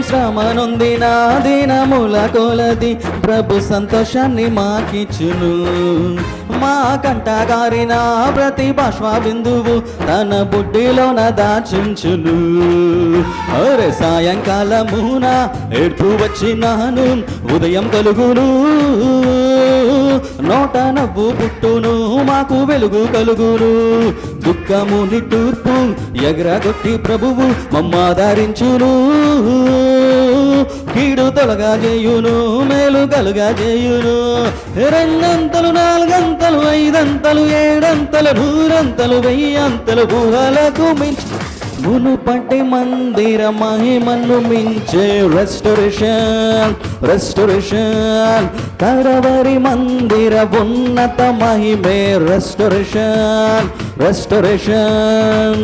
శ్రమ నొందిన దినముల కొలది ప్రభు సంతోషాన్ని మాకిచ్చును. మా కంట గారిన ప్రతి బాష్ప బిందువు తన బుడ్డిలోన దాచుంచును. అరే సాయంకాలమున ఏడ్పు వచ్చినాను ఉదయం కలుగును, నోట నవ్వు పుట్టును మాకు వెలుగు కలుగును. దుఃఖము నిట్టూర్పు ఎగరగొట్టి ప్రభువు మమ్మాదరించును. కీడు తొలగా చేయును మేలు కలుగా చేయును. రెండంతలు నాలుగంతలు ఐదంతలు ఏడంతలు నూరంతలు వెయ్యంతలు ఊహలకు మించి మునుపటి మందిర మహిమను మించే రెస్టోరేషన్ రెస్టోరేషన్. కడవరి మందిర ఉన్నత మహిమే రెస్టోరేషన్ రెస్టోరేషన్.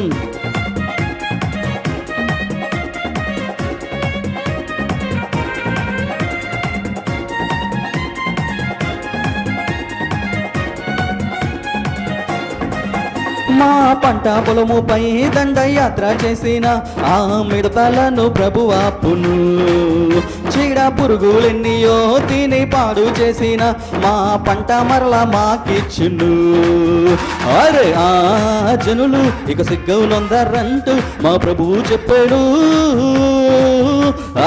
మా పంట పొలముపై దండయాత్ర చేసిన ఆ మిడతలను ప్రభువాపును. చీడ పురుగులెన్నియో తిని పాడు చేసిన మా పంట మరల మాకిచ్చును. అరే ఆ జనులు ఇక సిగ్గవునొందరంటూ మా ప్రభువు చెప్పాడు.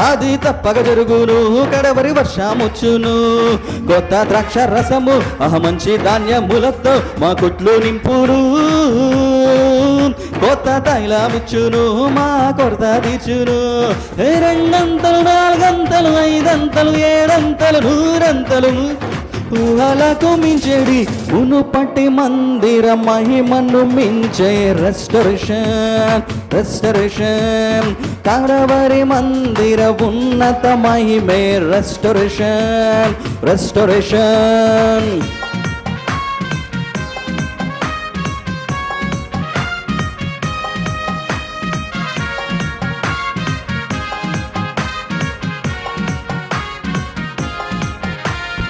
అది తప్పక జరుగును కడవరి వర్షమొచ్చును. కొత్త ద్రాక్ష రసము మంచి ధాన్యములతో మా కొట్లు నింపును. కొత్త తైలమిచ్చును మా కొరత తీర్చును. రెండంతలు నాలుగంతలు ఐదంతలు ఏడంతలు నూరంతలు ఊహలకు మించేడి మునుపటి మందిర మహిమను మించే రెస్టోరేషన్ రెస్టోరేషన్. కడవరి మందిర ఉన్నత మహిమే రెస్టోరేషన్ రెస్టోరేషన్.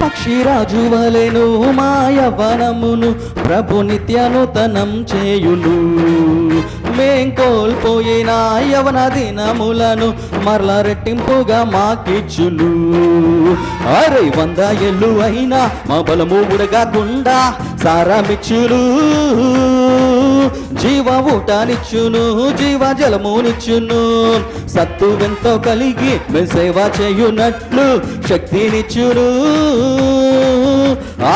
పక్షిరాజు వలెను మా యవ్వనమును ప్రభు నిత్యనూతనం చేయును. మేం కోల్పోయిన యవన దినములను మరల రెట్టింపుగా మాకిచ్చును. అరే 100 ఏళ్ళు అయినా మా బలము ఉడగకుండా సారమిచ్చును. జీవ ఊటనిచ్చును జీవ జలమునిచ్చును. సత్తువెంతో కలిగి మేము సేవ చేయునట్లు శక్తినిచ్చును.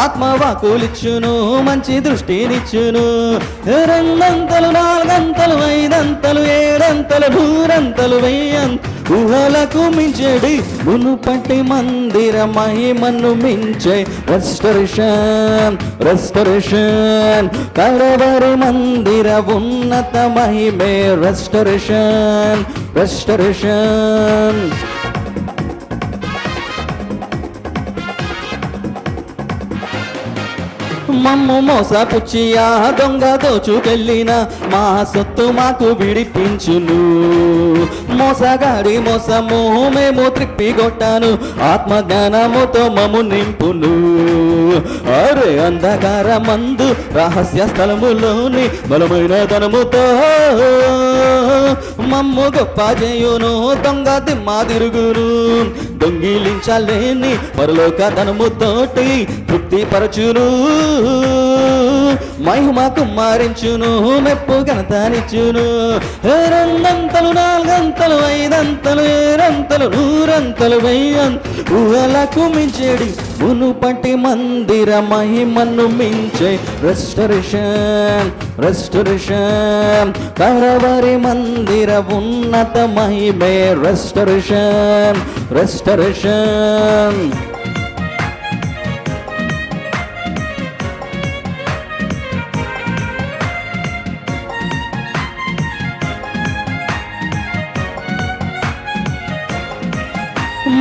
ఆత్మవాకులిచ్చును మంచి దృష్టినిచ్చును. రెండంతలు నాలుగంతలు ఐదంతలు ఏడంతలు నూరంతలు వెయ్యంతలు ఊహలకు మించెడి మునుపటి మందిర మహిమను మించే రెస్టోరేషన్ రెస్టోరేషన్. కడవరి మందిర ఉన్నత మహిమే రెస్టోరేషన్ రెస్టోరేషన్. మమ్ము మోసపుచ్చియా దొంగ దోచుకెళ్ళిన మా సొత్తు మాకు విడిపించును. మోసగాడి మోసము మేము త్రిప్పిగొట్టాను ఆత్మజ్ఞానముతో మము నింపును. అరే అంధకార మందు రహస్య స్థలములోని బలమైన ధనముతో మమ్ము గొప్ప చేయును. దొంగ దిమ్మ తిరుగును దొంగిలించలేని పరలోక ధనముతోటి తృప్తిపరచును. మహిమ కుమారించును మెప్పు ఘనతనిచ్చును. రెండంతలు నాలుగంతలు ఐదంతలు ఏడంతలు నూరంతలు వెయ్యంతలు ఊహలకు మించేడి మునుపటి మందిర మహిమను మించే రెస్టోరేషన్ రెస్టోరేషన్. కడవరి మందిర ఉన్నత మహిమే రెస్టోరేషన్ రెస్టోరేషన్.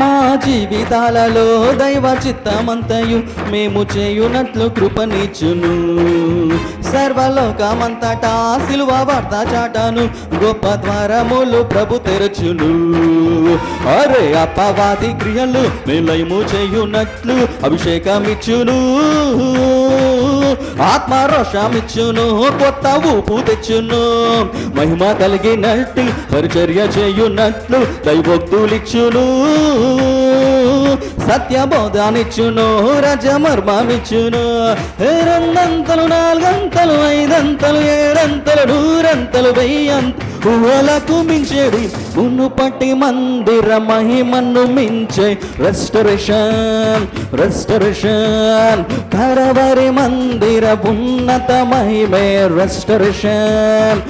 మా జీవితాలలో దైవ చిత్తమంతయు మేము చేయునట్లు కృపనిచ్చును. సర్వలోకమంతటా సిలువ వార్త చాటను గొప్ప ద్వారములు ప్రభు తెరచును. అరే అపవాది క్రియలు మేలయము చేయునట్లు అభిషేకమిచ్చును. ఆత్మరోషమిచ్చును కొత్త ఊపు తెచ్చును మహిమ కలిగినట్టు పరిచర్య చేయునట్లు దైవోక్తులిచ్చును సత్యబోధానిచ్చును రజమర్మమిచ్చును రెండంతలు నాలుగంతలు ఐదంతలు ఏడంతలు నూరంతలు వెయ్యంతలకు మించేది మునుపటి మందిర మహిమను మించే రెస్టరేషన్ కడవరి మందిర ఉన్నత మహిమే రెస్టరేషన్